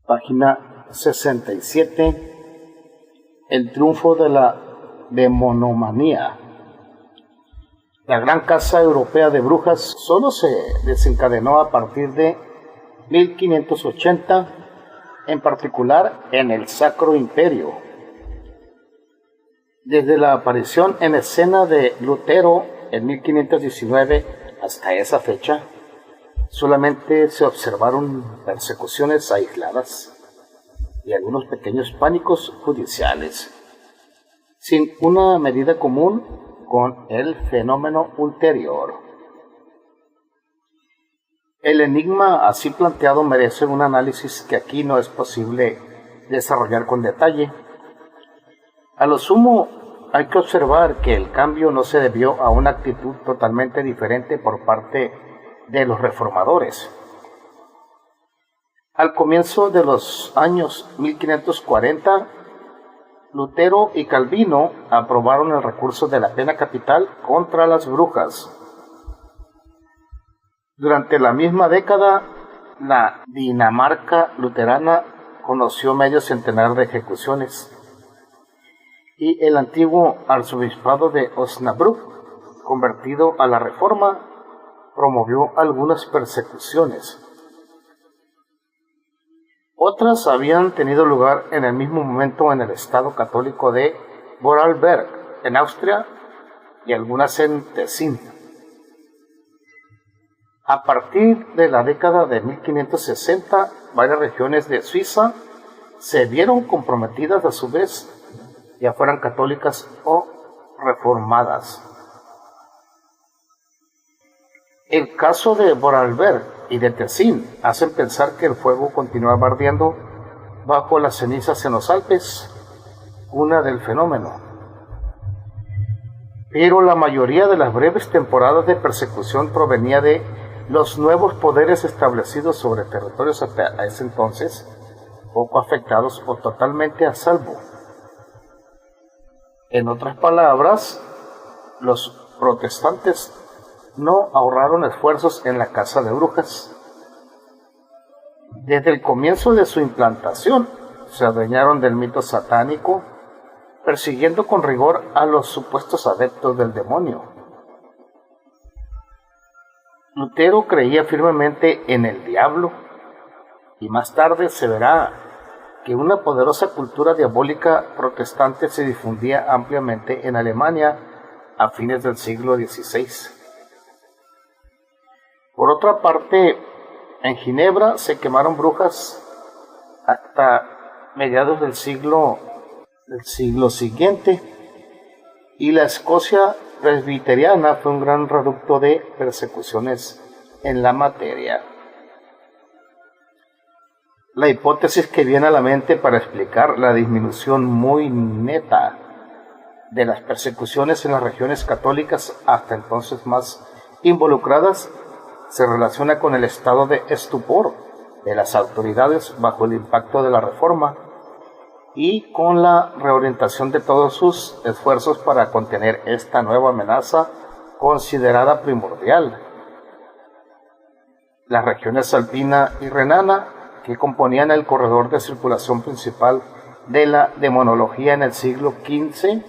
Página 67. El triunfo de la demonomanía. La gran caza europea de brujas solo se desencadenó a partir de 1580, en particular en el Sacro Imperio. Desde la aparición en escena de Lutero en 1519 hasta esa fecha, solamente se observaron persecuciones aisladas y algunos pequeños pánicos judiciales, sin una medida común con el fenómeno ulterior. El enigma así planteado merece un análisis que aquí no es posible desarrollar con detalle. A lo sumo, hay que observar que el cambio no se debió a una actitud totalmente diferente por parte de los reformadores. Al comienzo de los años 1540, Lutero y Calvino aprobaron el recurso de la pena capital contra las brujas. Durante la misma década, la Dinamarca luterana conoció medio centenar de ejecuciones, y el antiguo arzobispado de Osnabrück, convertido a la Reforma, promovió algunas persecuciones. Otras habían tenido lugar en el mismo momento en el estado católico de Vorarlberg, en Austria, y algunas en Tessin. A partir de la década de 1560, varias regiones de Suiza se vieron comprometidas a su vez, ya fueran católicas o reformadas. El caso de Vorarlberg y de Tessin hacen pensar que el fuego continuaba ardiendo bajo las cenizas en los Alpes, cuna del fenómeno. Pero la mayoría de las breves temporadas de persecución provenía de los nuevos poderes establecidos sobre territorios a ese entonces poco afectados o totalmente a salvo. En otras palabras, los protestantes no ahorraron esfuerzos en la caza de brujas. Desde el comienzo de su implantación, se adueñaron del mito satánico, persiguiendo con rigor a los supuestos adeptos del demonio. Lutero creía firmemente en el diablo, y más tarde se verá que una poderosa cultura diabólica protestante se difundía ampliamente en Alemania a fines del siglo XVI. Por otra parte, en Ginebra se quemaron brujas hasta mediados del siglo siguiente, y la Escocia presbiteriana fue un gran reducto de persecuciones en la materia. La hipótesis que viene a la mente para explicar la disminución muy neta de las persecuciones en las regiones católicas hasta entonces más involucradas se relaciona con el estado de estupor de las autoridades bajo el impacto de la Reforma y con la reorientación de todos sus esfuerzos para contener esta nueva amenaza considerada primordial. Las regiones alpina y renana, que componían el corredor de circulación principal de la demonología en el siglo XV,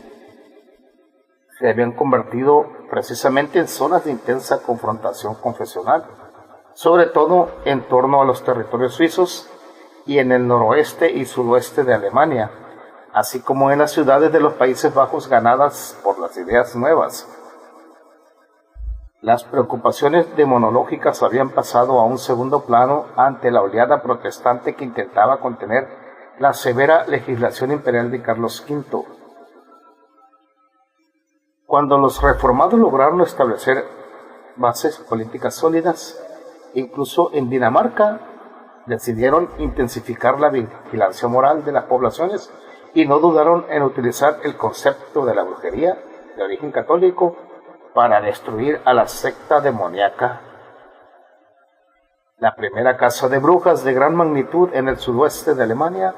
se habían convertido precisamente en zonas de intensa confrontación confesional, sobre todo en torno a los territorios suizos y en el noroeste y sudoeste de Alemania, así como en las ciudades de los Países Bajos ganadas por las ideas nuevas. Las preocupaciones demonológicas habían pasado a un segundo plano ante la oleada protestante que intentaba contener la severa legislación imperial de Carlos V. Cuando los reformados lograron establecer bases políticas sólidas, incluso en Dinamarca, decidieron intensificar la vigilancia moral de las poblaciones y no dudaron en utilizar el concepto de la brujería de origen católico para destruir a la secta demoníaca. La primera caza de brujas de gran magnitud en el sudoeste de Alemania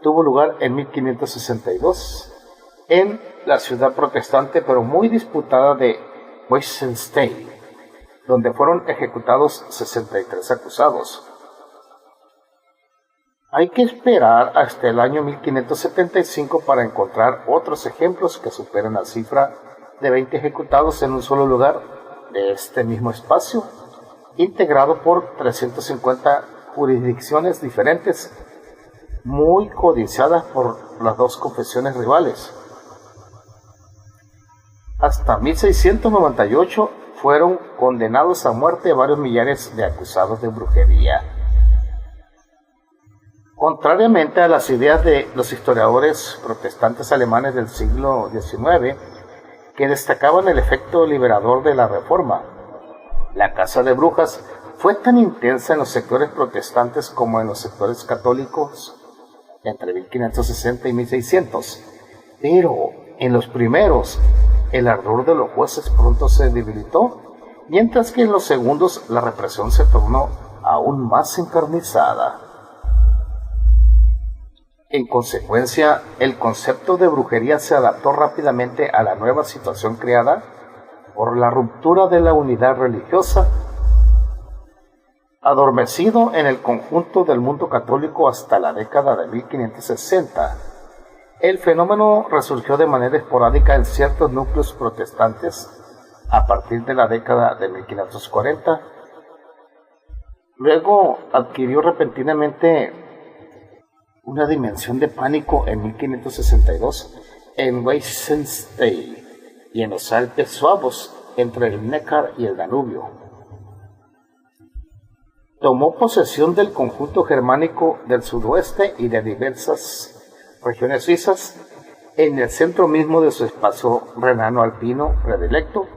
tuvo lugar en 1562 en la ciudad protestante pero muy disputada de Weissenstein, donde fueron ejecutados 63 acusados. Hay que esperar hasta el año 1575 para encontrar otros ejemplos que superan la cifra de 20 ejecutados en un solo lugar de este mismo espacio, integrado por 350 jurisdicciones diferentes, muy codiciadas por las dos confesiones rivales. Hasta 1698 fueron condenados a muerte varios millares de acusados de brujería. Contrariamente a las ideas de los historiadores protestantes alemanes del siglo XIX, que destacaban el efecto liberador de la Reforma, la caza de brujas fue tan intensa en los sectores protestantes como en los sectores católicos entre 1560 y 1600, pero en los primeros el ardor de los jueces pronto se debilitó, mientras que en los segundos la represión se tornó aún más encarnizada. En consecuencia, el concepto de brujería se adaptó rápidamente a la nueva situación creada por la ruptura de la unidad religiosa, adormecido en el conjunto del mundo católico hasta la década de 1560. El fenómeno resurgió de manera esporádica en ciertos núcleos protestantes a partir de la década de 1540. Luego adquirió repentinamente una dimensión de pánico en 1562 en Weissenstein y en los Alpes suavos entre el Neckar y el Danubio. Tomó posesión del conjunto germánico del sudoeste y de diversas regiones suizas en el centro mismo de su espacio renano-alpino predilecto,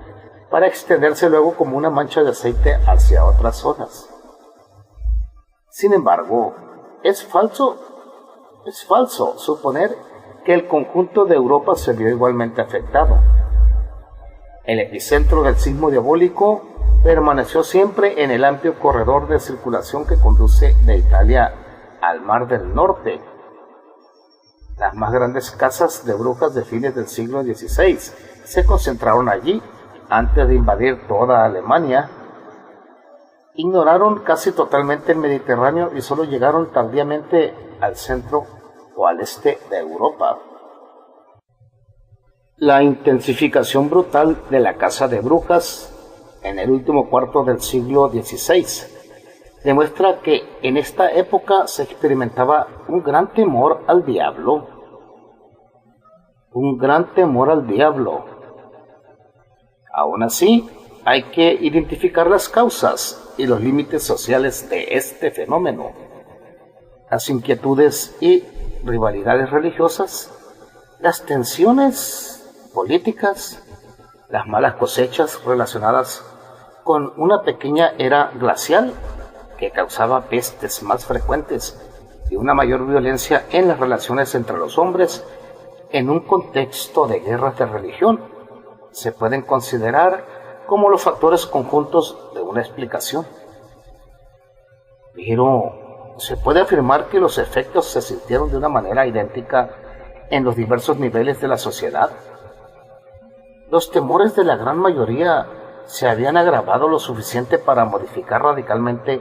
para extenderse luego como una mancha de aceite hacia otras zonas. Sin embargo, es falso suponer que el conjunto de Europa se vio igualmente afectado. El epicentro del sismo diabólico permaneció siempre en el amplio corredor de circulación que conduce de Italia al Mar del Norte. Las más grandes casas de brujas de fines del siglo XVI se concentraron allí antes de invadir toda Alemania. Ignoraron casi totalmente el Mediterráneo y solo llegaron tardíamente al centro o al este de Europa. La intensificación brutal de la caza de brujas en el último cuarto del siglo XVI demuestra que en esta época se experimentaba un gran temor al diablo. Un gran temor al diablo. Aún así, hay que identificar las causas y los límites sociales de este fenómeno. Las inquietudes y rivalidades religiosas, las tensiones políticas, las malas cosechas relacionadas con una pequeña era glacial que causaba pestes más frecuentes y una mayor violencia en las relaciones entre los hombres en un contexto de guerras de religión, se pueden considerar como los factores conjuntos de una explicación. Pero se puede afirmar que los efectos se sintieron de una manera idéntica en los diversos niveles de la sociedad. Los temores de la gran mayoría se habían agravado lo suficiente para modificar radicalmente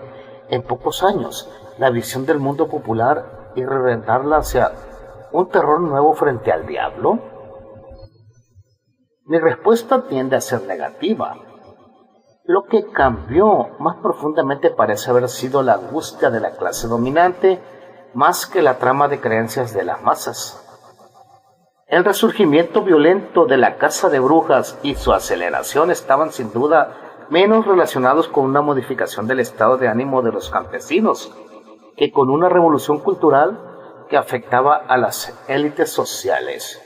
en pocos años la visión del mundo popular y reorientarla hacia un terror nuevo frente al diablo. Mi respuesta tiende a ser negativa. Lo que cambió más profundamente parece haber sido la angustia de la clase dominante más que la trama de creencias de las masas. El resurgimiento violento de la caza de brujas y su aceleración estaban sin duda menos relacionados con una modificación del estado de ánimo de los campesinos que con una revolución cultural que afectaba a las élites sociales.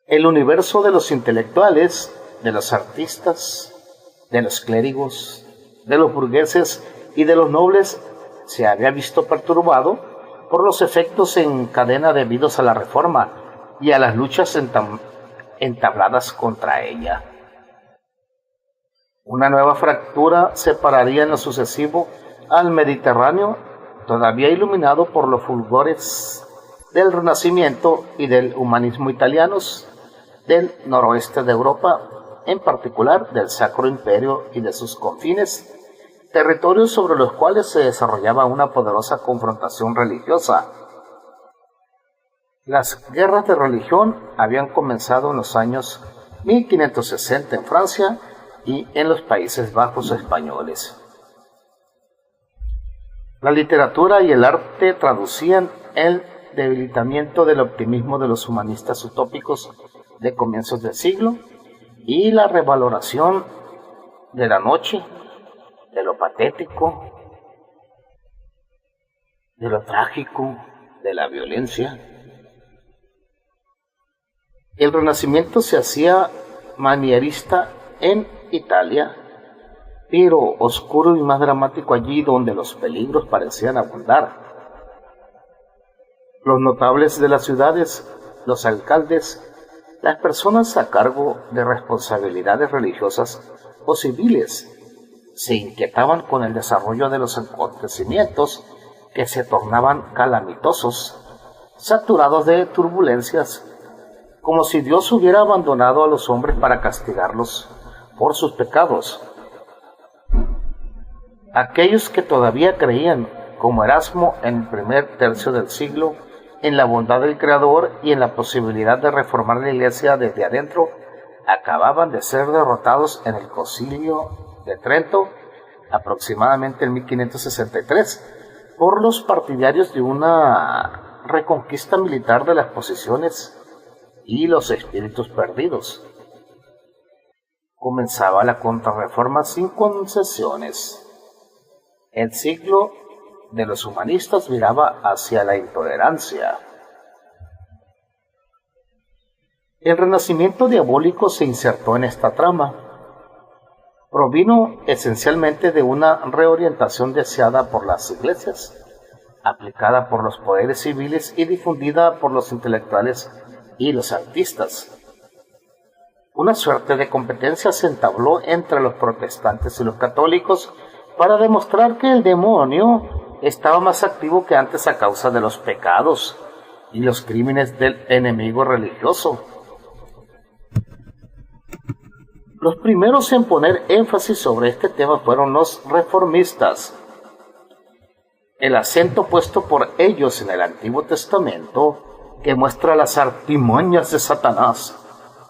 El universo de los intelectuales, de los artistas, de los clérigos, de los burgueses y de los nobles se había visto perturbado por los efectos en cadena debidos a la Reforma y a las luchas entabladas contra ella. Una nueva fractura separaría en lo sucesivo al Mediterráneo, todavía iluminado por los fulgores del Renacimiento y del humanismo italianos, del noroeste de Europa, en particular del Sacro Imperio y de sus confines, territorios sobre los cuales se desarrollaba una poderosa confrontación religiosa. Las guerras de religión habían comenzado en los años 1560 en Francia y en los Países Bajos españoles. La literatura y el arte traducían el debilitamiento del optimismo de los humanistas utópicos de comienzos del siglo y la revaloración de la noche, de lo patético, de lo trágico, de la violencia. El Renacimiento se hacía manierista en Italia, pero oscuro y más dramático allí donde los peligros parecían abundar. Los notables de las ciudades, los alcaldes, las personas a cargo de responsabilidades religiosas o civiles, se inquietaban con el desarrollo de los acontecimientos que se tornaban calamitosos, saturados de turbulencias, como si Dios hubiera abandonado a los hombres para castigarlos por sus pecados. Aquellos que todavía creían, como Erasmo en el primer tercio del siglo, en la bondad del Creador y en la posibilidad de reformar la Iglesia desde adentro, acababan de ser derrotados en el Concilio de Trento, aproximadamente en 1563, por los partidarios de una reconquista militar de las posesiones y los espíritus perdidos. Comenzaba la Contrarreforma sin concesiones. El siglo de los humanistas viraba hacia la intolerancia. El renacimiento diabólico se insertó en esta trama. Provino esencialmente de una reorientación deseada por las iglesias, aplicada por los poderes civiles y difundida por los intelectuales y los artistas. Una suerte de competencia se entabló entre los protestantes y los católicos para demostrar que el demonio estaba más activo que antes a causa de los pecados y los crímenes del enemigo religioso. Los primeros en poner énfasis sobre este tema fueron los reformistas. El acento puesto por ellos en el Antiguo Testamento, que muestra las artimañas de Satanás,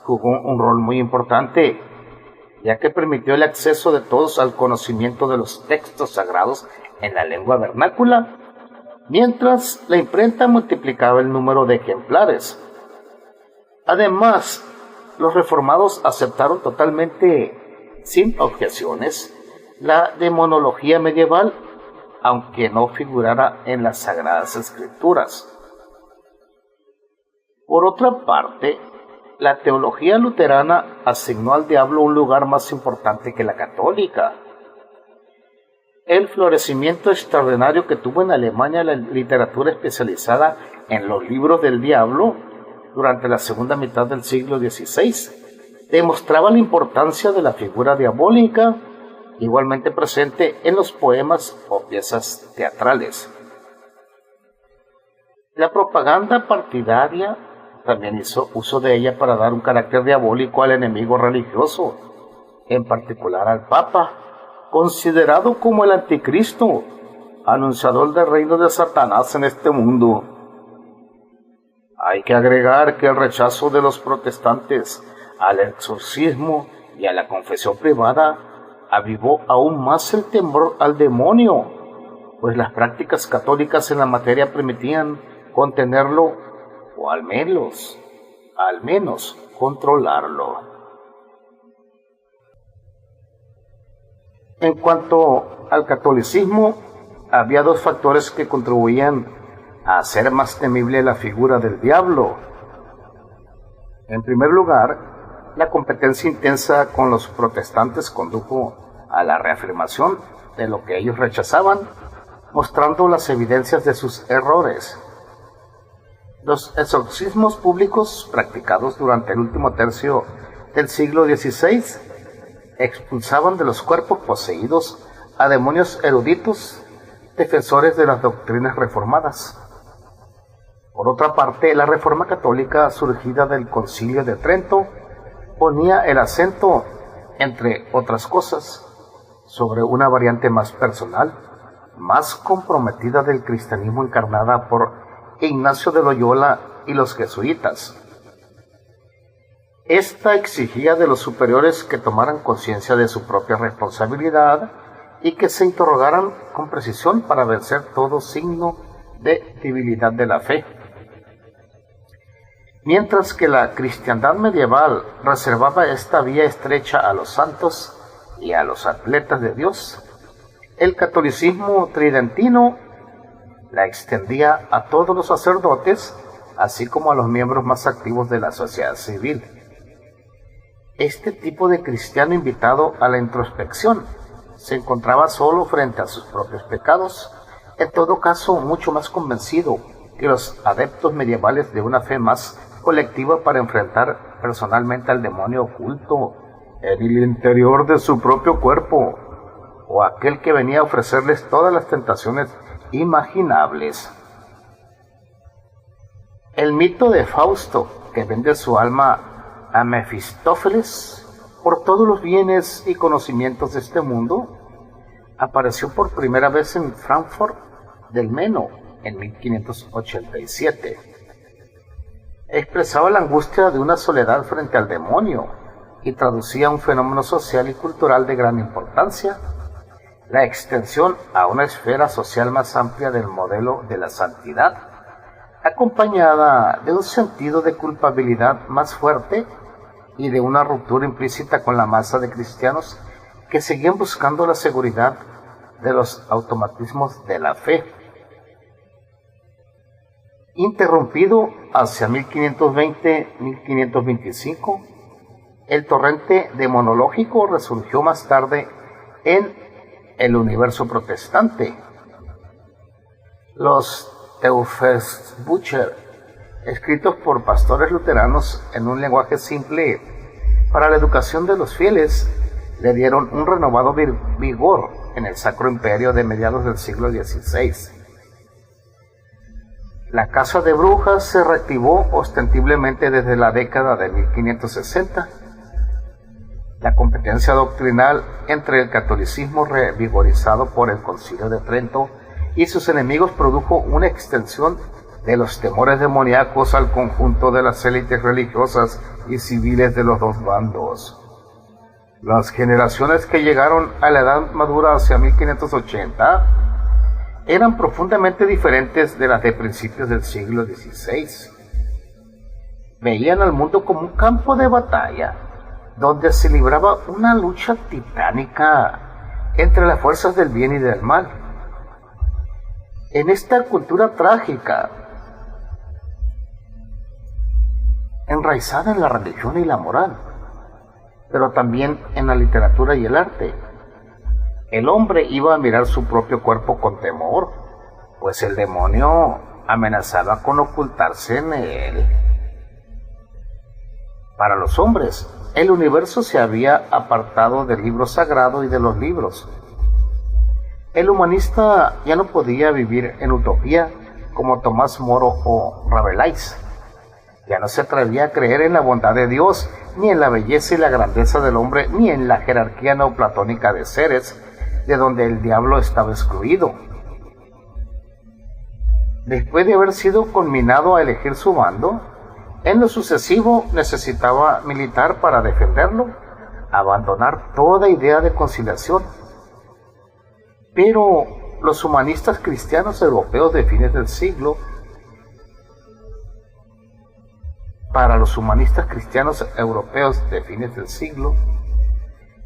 jugó un rol muy importante, ya que permitió el acceso de todos al conocimiento de los textos sagrados en la lengua vernácula, mientras la imprenta multiplicaba el número de ejemplares. Además, los reformados aceptaron totalmente, sin objeciones, la demonología medieval, aunque no figurara en las Sagradas Escrituras. Por otra parte, la teología luterana asignó al diablo un lugar más importante que la católica. El florecimiento extraordinario que tuvo en Alemania la literatura especializada en los libros del diablo durante la segunda mitad del siglo XVI demostraba la importancia de la figura diabólica, igualmente presente en los poemas o piezas teatrales. La propaganda partidaria también hizo uso de ella para dar un carácter diabólico al enemigo religioso, en particular al Papa, considerado como el anticristo, anunciador del reino de Satanás en este mundo. Hay que agregar que el rechazo de los protestantes al exorcismo y a la confesión privada avivó aún más el temor al demonio, pues las prácticas católicas en la materia permitían contenerlo o al menos controlarlo. En cuanto al catolicismo, había dos factores que contribuían a hacer más temible la figura del diablo. En primer lugar, la competencia intensa con los protestantes condujo a la reafirmación de lo que ellos rechazaban, mostrando las evidencias de sus errores. Los exorcismos públicos practicados durante el último tercio del siglo XVI expulsaban de los cuerpos poseídos a demonios eruditos, defensores de las doctrinas reformadas. Por otra parte, la Reforma Católica surgida del Concilio de Trento ponía el acento, entre otras cosas, sobre una variante más personal, más comprometida del cristianismo encarnada por Ignacio de Loyola y los jesuitas. Esta exigía de los superiores que tomaran conciencia de su propia responsabilidad y que se interrogaran con precisión para vencer todo signo de debilidad de la fe. Mientras que la cristiandad medieval reservaba esta vía estrecha a los santos y a los atletas de Dios, el catolicismo tridentino la extendía a todos los sacerdotes, así como a los miembros más activos de la sociedad civil. Este tipo de cristiano invitado a la introspección se encontraba solo frente a sus propios pecados, en todo caso mucho más convencido que los adeptos medievales de una fe más colectiva para enfrentar personalmente al demonio oculto en el interior de su propio cuerpo, o aquel que venía a ofrecerles todas las tentaciones imaginables. El mito de Fausto, que vende su alma a Mefistófeles por todos los bienes y conocimientos de este mundo, apareció por primera vez en Frankfurt del Meno en 1587. Expresaba la angustia de una soledad frente al demonio y traducía un fenómeno social y cultural de gran importancia, la extensión a una esfera social más amplia del modelo de la santidad, acompañada de un sentido de culpabilidad más fuerte y de una ruptura implícita con la masa de cristianos que seguían buscando la seguridad de los automatismos de la fe. Interrumpido hacia 1520-1525, el torrente demonológico resurgió más tarde en el universo protestante. Los Teufelsbücher, escritos por pastores luteranos en un lenguaje simple para la educación de los fieles, le dieron un renovado vigor en el Sacro Imperio de mediados del siglo XVI. La caza de brujas se reactivó ostensiblemente desde la década de 1560. La competencia doctrinal entre el catolicismo revigorizado por el Concilio de Trento y sus enemigos produjo una extensión de los temores demoníacos al conjunto de las élites religiosas y civiles de los dos bandos. Las generaciones que llegaron a la edad madura hacia 1580 eran profundamente diferentes de las de principios del siglo XVI. Veían al mundo como un campo de batalla, donde se libraba una lucha titánica entre las fuerzas del bien y del mal. En esta cultura trágica, enraizada en la religión y la moral, pero también en la literatura y el arte, el hombre iba a mirar su propio cuerpo con temor, pues el demonio amenazaba con ocultarse en él. Para los hombres, el universo se había apartado del libro sagrado y de los libros. El humanista ya no podía vivir en utopía como Tomás Moro o Rabelais. Ya no se atrevía a creer en la bondad de Dios, ni en la belleza y la grandeza del hombre, ni en la jerarquía neoplatónica de seres, de donde el diablo estaba excluido. Después de haber sido conminado a elegir su bando, en lo sucesivo necesitaba militar para defenderlo, abandonar toda idea de conciliación. Pero los humanistas cristianos europeos de fines del siglo,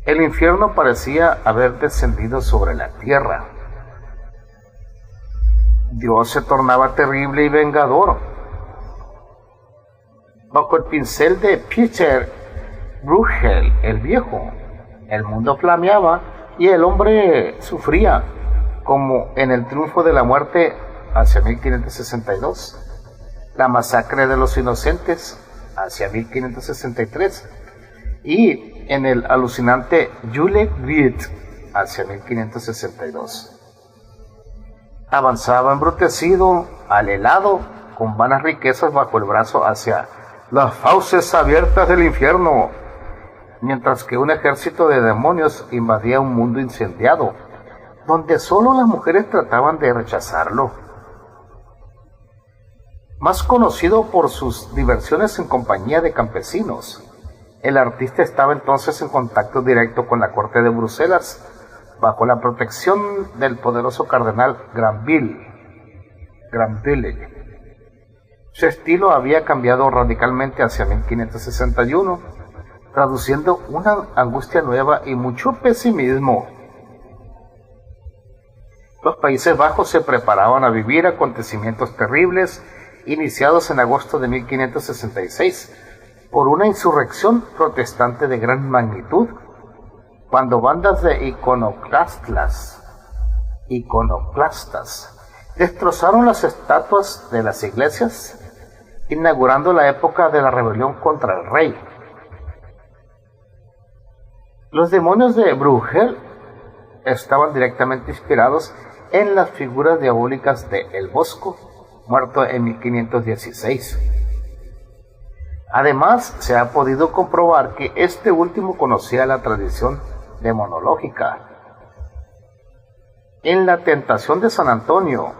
el infierno parecía haber descendido sobre la tierra. Dios se tornaba terrible y vengador. Bajo el pincel de Peter Bruegel el Viejo, el mundo flameaba y el hombre sufría, como en el triunfo de la muerte hacia 1562, la masacre de los inocentes hacia 1563 y en el alucinante Jule Griet hacia 1562. Avanzaba embrutecido, alelado, con vanas riquezas bajo el brazo hacia las fauces abiertas del infierno, mientras que un ejército de demonios invadía un mundo incendiado, donde solo las mujeres trataban de rechazarlo. Más conocido por sus diversiones en compañía de campesinos, el artista estaba entonces en contacto directo con la corte de Bruselas, bajo la protección del poderoso cardenal Granville. Su estilo había cambiado radicalmente hacia 1561, traduciendo una angustia nueva y mucho pesimismo. Los Países Bajos se preparaban a vivir acontecimientos terribles iniciados en agosto de 1566 por una insurrección protestante de gran magnitud, cuando bandas de iconoclastas destrozaron las estatuas de las iglesias, inaugurando la época de la rebelión contra el rey. Los demonios de Bruegel estaban directamente inspirados en las figuras diabólicas de El Bosco, muerto en 1516. Además, se ha podido comprobar que este último conocía la tradición demonológica. En la Tentación de San Antonio,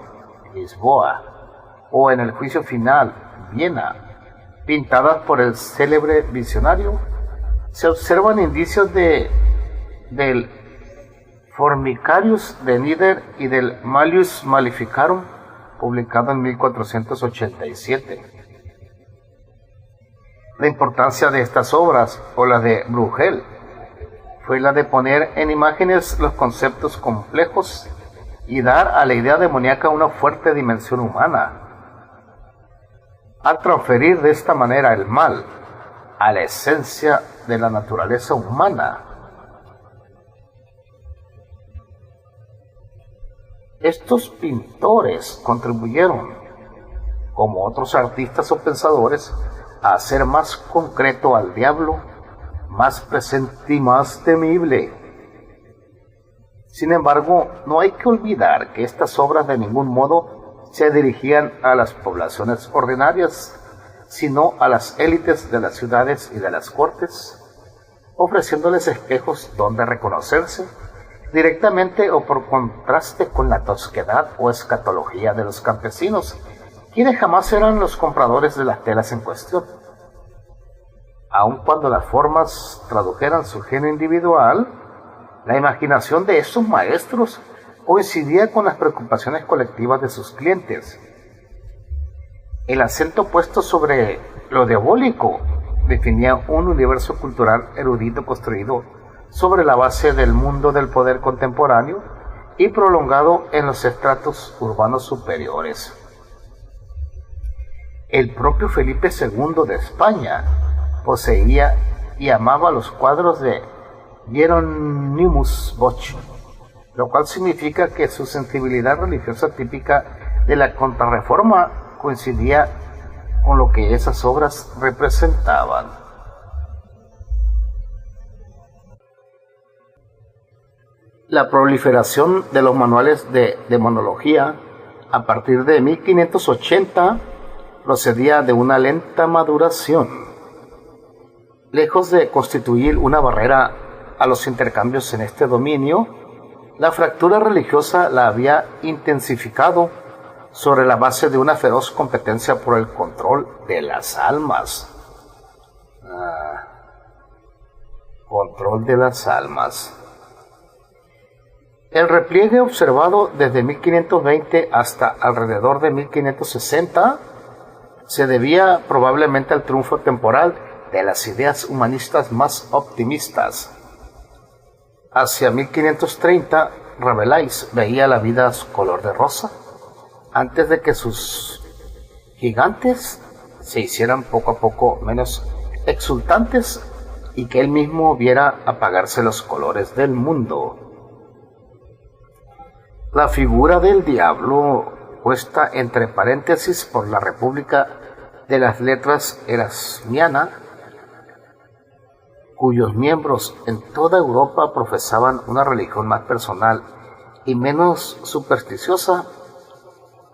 Lisboa, o en El Juicio Final, Viena, pintadas por el célebre visionario, se observan indicios del Formicarius de Nider y del Malleus Maleficarum, publicado en 1487. La importancia de estas obras, o la de Bruegel, fue la de poner en imágenes los conceptos complejos y dar a la idea demoníaca una fuerte dimensión humana. Al transferir de esta manera el mal a la esencia de la naturaleza humana, estos pintores contribuyeron, como otros artistas o pensadores, a hacer más concreto al diablo, más presente y más temible. Sin embargo, no hay que olvidar que estas obras de ningún modo se dirigían a las poblaciones ordinarias, sino a las élites de las ciudades y de las cortes, ofreciéndoles espejos donde reconocerse, directamente o por contraste con la tosquedad o escatología de los campesinos, quienes jamás eran los compradores de las telas en cuestión. Aun cuando las formas tradujeran su genio individual, la imaginación de estos maestros coincidía con las preocupaciones colectivas de sus clientes. El acento puesto sobre lo diabólico definía un universo cultural erudito construido sobre la base del mundo del poder contemporáneo y prolongado en los estratos urbanos superiores. El propio Felipe II de España poseía y amaba los cuadros de Hieronymus Bosch, lo cual significa que su sensibilidad religiosa típica de la Contrarreforma coincidía con lo que esas obras representaban. La proliferación de los manuales de demonología a partir de 1580 procedía de una lenta maduración. Lejos de constituir una barrera a los intercambios en este dominio, la fractura religiosa la había intensificado sobre la base de una feroz competencia por el control de las almas. Control de las almas. El repliegue observado desde 1520 hasta alrededor de 1560 se debía probablemente al triunfo temporal de las ideas humanistas más optimistas. Hacia 1530, Rabelais veía la vida color de rosa, antes de que sus gigantes se hicieran poco a poco menos exultantes y que él mismo viera apagarse los colores del mundo. La figura del diablo, puesta entre paréntesis por la República de las Letras Erasmiana, cuyos miembros en toda Europa profesaban una religión más personal y menos supersticiosa,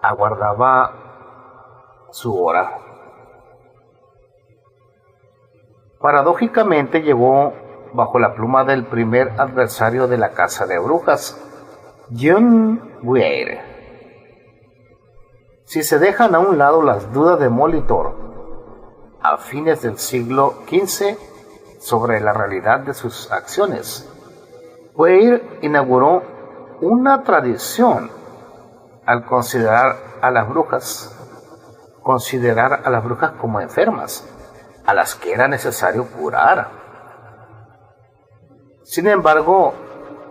aguardaba su hora. Paradójicamente llegó bajo la pluma del primer adversario de la casa de brujas, John Weir. Si se dejan a un lado las dudas de Molitor a fines del siglo XV sobre la realidad de sus acciones, Weir inauguró una tradición al considerar a las brujas como enfermas, a las que era necesario curar. Sin embargo,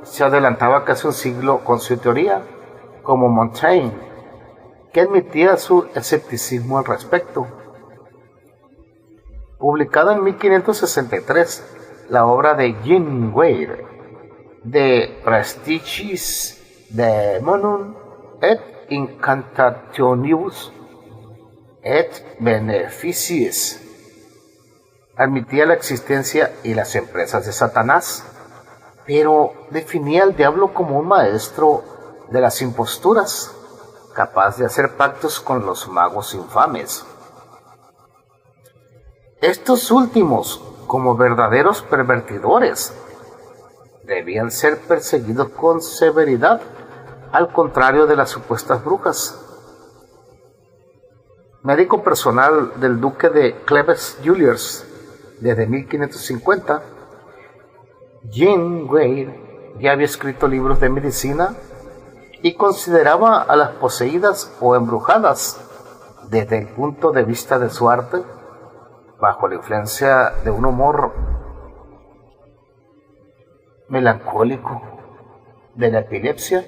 se adelantaba casi un siglo con su teoría, como Montaigne, que admitía su escepticismo al respecto. Publicada en 1563, la obra de Jean Weir, De Praesticis Daemonum et Incantationibus et Beneficis, admitía la existencia y las empresas de Satanás, pero definía al diablo como un maestro de las imposturas, capaz de hacer pactos con los magos infames. Estos últimos, como verdaderos pervertidores, debían ser perseguidos con severidad, al contrario de las supuestas brujas. Médico personal del duque de Cleves-Juliers desde 1550, Jean Weir ya había escrito libros de medicina y consideraba a las poseídas o embrujadas desde el punto de vista de su arte, bajo la influencia de un humor melancólico, de la epilepsia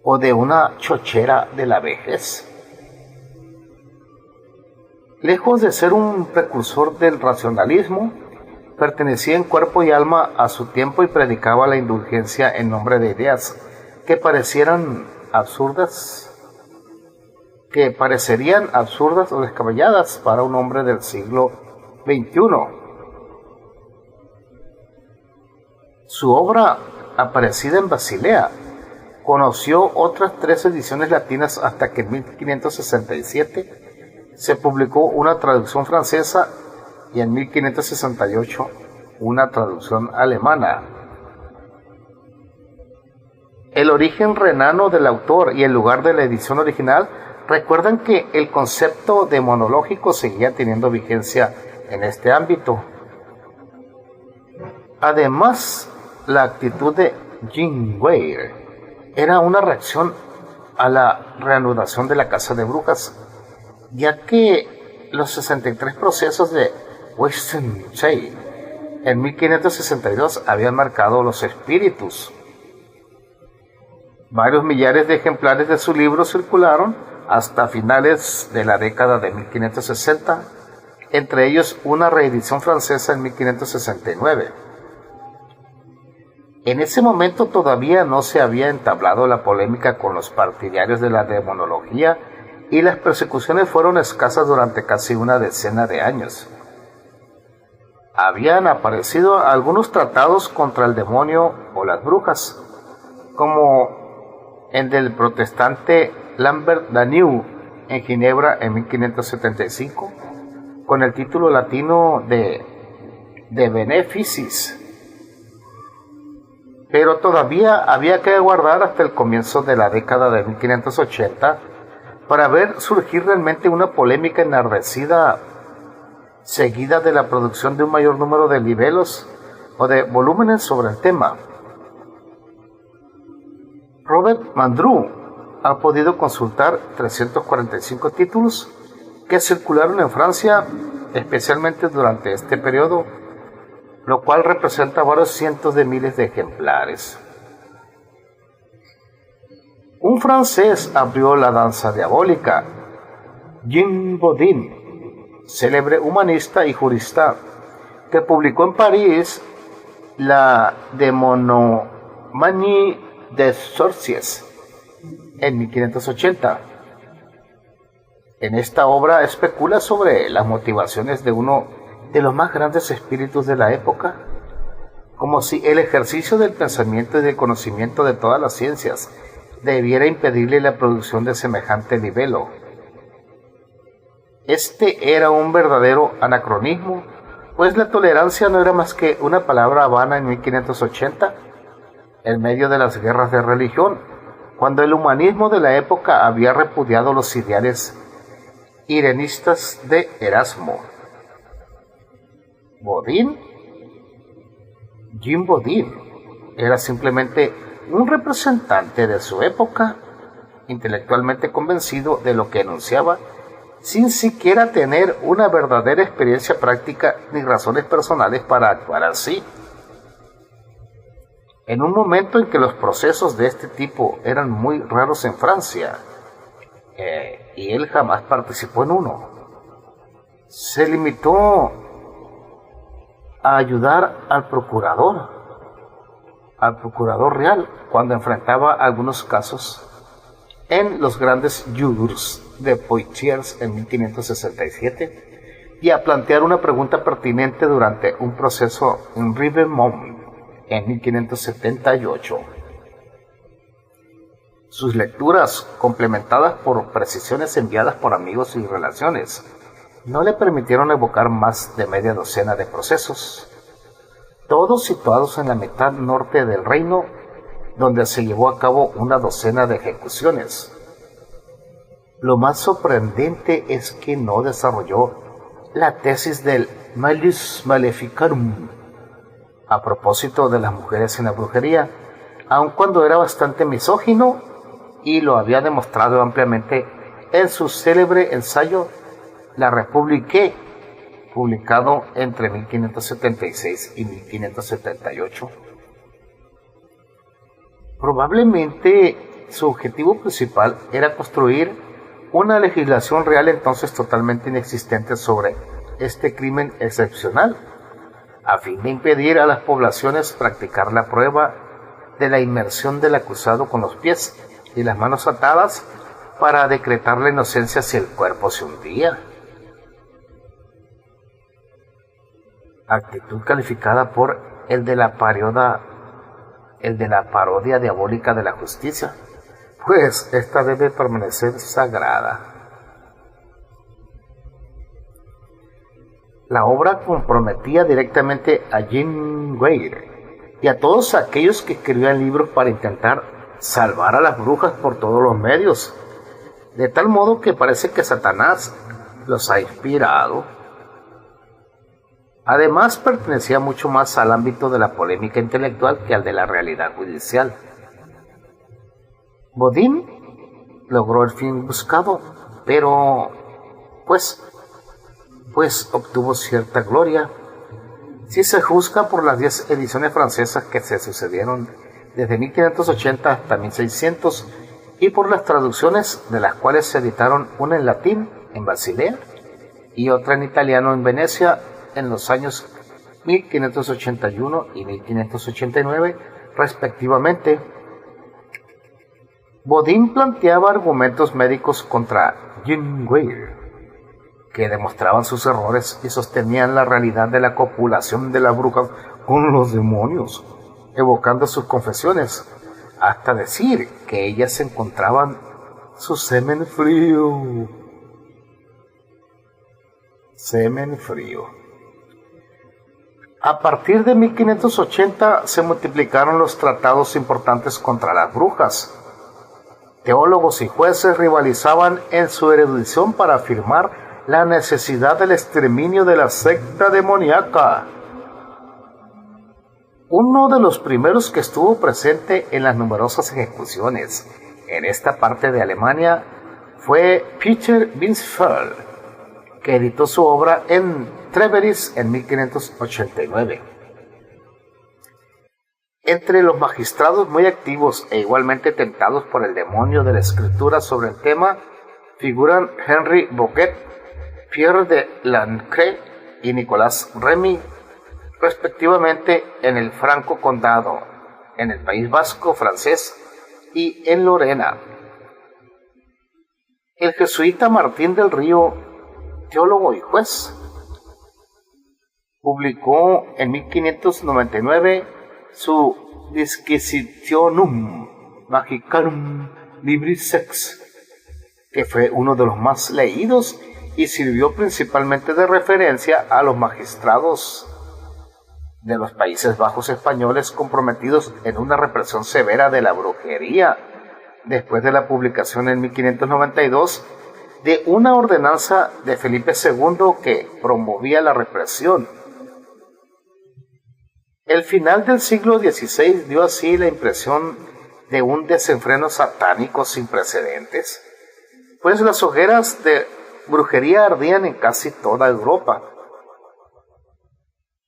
o de una chochera de la vejez. Lejos de ser un precursor del racionalismo, pertenecía en cuerpo y alma a su tiempo y predicaba la indulgencia en nombre de ideas que parecerían absurdas o descabelladas para un hombre del siglo XXI. Su obra, aparecida en Basilea, conoció otras 3 ediciones latinas hasta que en 1567 se publicó una traducción francesa y en 1568 una traducción alemana. El origen renano del autor y el lugar de la edición original recuerdan que el concepto demonológico seguía teniendo vigencia en este ámbito. Además, la actitud de Jean Weir era una reacción a la reanudación de la Casa de Brujas, ya que los 63 procesos de Westminster en 1562 habían marcado los espíritus. Varios millares de ejemplares de su libro circularon hasta finales de la década de 1560, entre ellos una reedición francesa en 1569. En ese momento todavía no se había entablado la polémica con los partidarios de la demonología y las persecuciones fueron escasas durante casi una decena de años. Habían aparecido algunos tratados contra el demonio o las brujas, como el del protestante Lambert Danieu en Ginebra en 1575, con el título latino de Beneficis. Pero todavía había que aguardar hasta el comienzo de la década de 1580 para ver surgir realmente una polémica enardecida, seguida de la producción de un mayor número de libelos o de volúmenes sobre el tema. Robert Mandrou ha podido consultar 345 títulos que circularon en Francia, especialmente durante este periodo, lo cual representa varios cientos de miles de ejemplares. Un francés abrió la danza diabólica, Jean Bodin, célebre humanista y jurista, que publicó en París la Démonomanie des Sorciers en 1580. En esta obra especula sobre las motivaciones de uno de los más grandes espíritus de la época, como si el ejercicio del pensamiento y del conocimiento de todas las ciencias debiera impedirle la producción de semejante libelo. Este era un verdadero anacronismo, pues la tolerancia no era más que una palabra vana en 1580, en medio de las guerras de religión, cuando el humanismo de la época había repudiado los ideales irenistas de Erasmo. Jean Bodin, era simplemente un representante de su época, intelectualmente convencido de lo que enunciaba, sin siquiera tener una verdadera experiencia práctica ni razones personales para actuar así. En un momento en que los procesos de este tipo eran muy raros en Francia, y él jamás participó en uno, se limitó a ayudar al procurador real, cuando enfrentaba algunos casos en los grandes jours de Poitiers en 1567, y a plantear una pregunta pertinente durante un proceso en Ribemont en 1578. Sus lecturas, complementadas por precisiones enviadas por amigos y relaciones, no le permitieron evocar más de media docena de procesos, todos situados en la mitad norte del reino, donde se llevó a cabo una docena de ejecuciones. Lo más sorprendente es que no desarrolló la tesis del Malus Maleficarum a propósito de las mujeres en la brujería, aun cuando era bastante misógino y lo había demostrado ampliamente en su célebre ensayo La République, publicado entre 1576 y 1578. Probablemente su objetivo principal era construir una legislación real entonces totalmente inexistente sobre este crimen excepcional, a fin de impedir a las poblaciones practicar la prueba de la inmersión del acusado con los pies y las manos atadas para decretar la inocencia si el cuerpo se hundía. Actitud calificada por el de la parodia diabólica de la justicia, pues esta debe permanecer sagrada. La obra comprometía directamente a Jean Weir y a todos aquellos que escribían libros para intentar salvar a las brujas por todos los medios, de tal modo que parece que Satanás los ha inspirado. Además, pertenecía mucho más al ámbito de la polémica intelectual que al de la realidad judicial. Bodin logró el fin buscado, pero pues obtuvo cierta gloria, si se juzga por las 10 ediciones francesas que se sucedieron desde 1580 hasta 1600, y por las traducciones, de las cuales se editaron una en latín en Basilea y otra en italiano en Venecia en los años 1581 y 1589 respectivamente. Bodin planteaba argumentos médicos contra Jean Weir, que demostraban sus errores y sostenían la realidad de la copulación de la bruja con los demonios, evocando sus confesiones, hasta decir que ellas encontraban su semen frío. Semen frío. A partir de 1580 se multiplicaron los tratados importantes contra las brujas. Teólogos y jueces rivalizaban en su erudición para afirmar la necesidad del exterminio de la secta demoníaca. Uno de los primeros que estuvo presente en las numerosas ejecuciones en esta parte de Alemania fue Peter Binsfeld, que editó su obra en Treveris en 1589. Entre los magistrados muy activos e igualmente tentados por el demonio de la escritura sobre el tema figuran Henry Boquet, Pierre de Lancret y Nicolas Remy, respectivamente en el Franco Condado, en el País Vasco francés y en Lorena. El jesuita Martín del Río, teólogo y juez, publicó en 1599 su Disquisitionum Magicarum Libris Sex, que fue uno de los más leídos y sirvió principalmente de referencia a los magistrados de los Países Bajos españoles comprometidos en una represión severa de la brujería, después de la publicación en 1592 de una ordenanza de Felipe II que promovía la represión. El final del siglo XVI dio así la impresión de un desenfreno satánico sin precedentes, pues las hogueras de brujería ardían en casi toda Europa.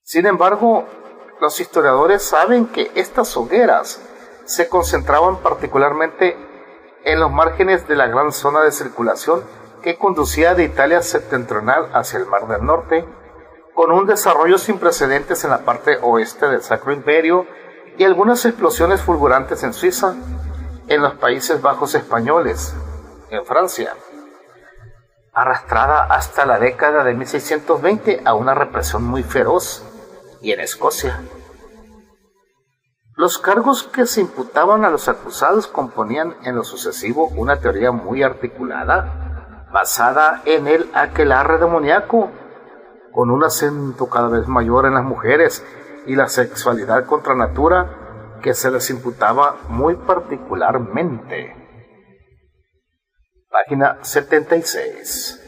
Sin embargo, los historiadores saben que estas hogueras se concentraban particularmente en los márgenes de la gran zona de circulación que conducía de Italia septentrional hacia el Mar del Norte, con un desarrollo sin precedentes en la parte oeste del Sacro Imperio y algunas explosiones fulgurantes en Suiza, en los Países Bajos españoles, en Francia, arrastrada hasta la década de 1620 a una represión muy feroz, y en Escocia. Los cargos que se imputaban a los acusados componían en lo sucesivo una teoría muy articulada, basada en el aquelarre demoníaco, con un acento cada vez mayor en las mujeres y la sexualidad contra natura que se les imputaba muy particularmente. Página 76.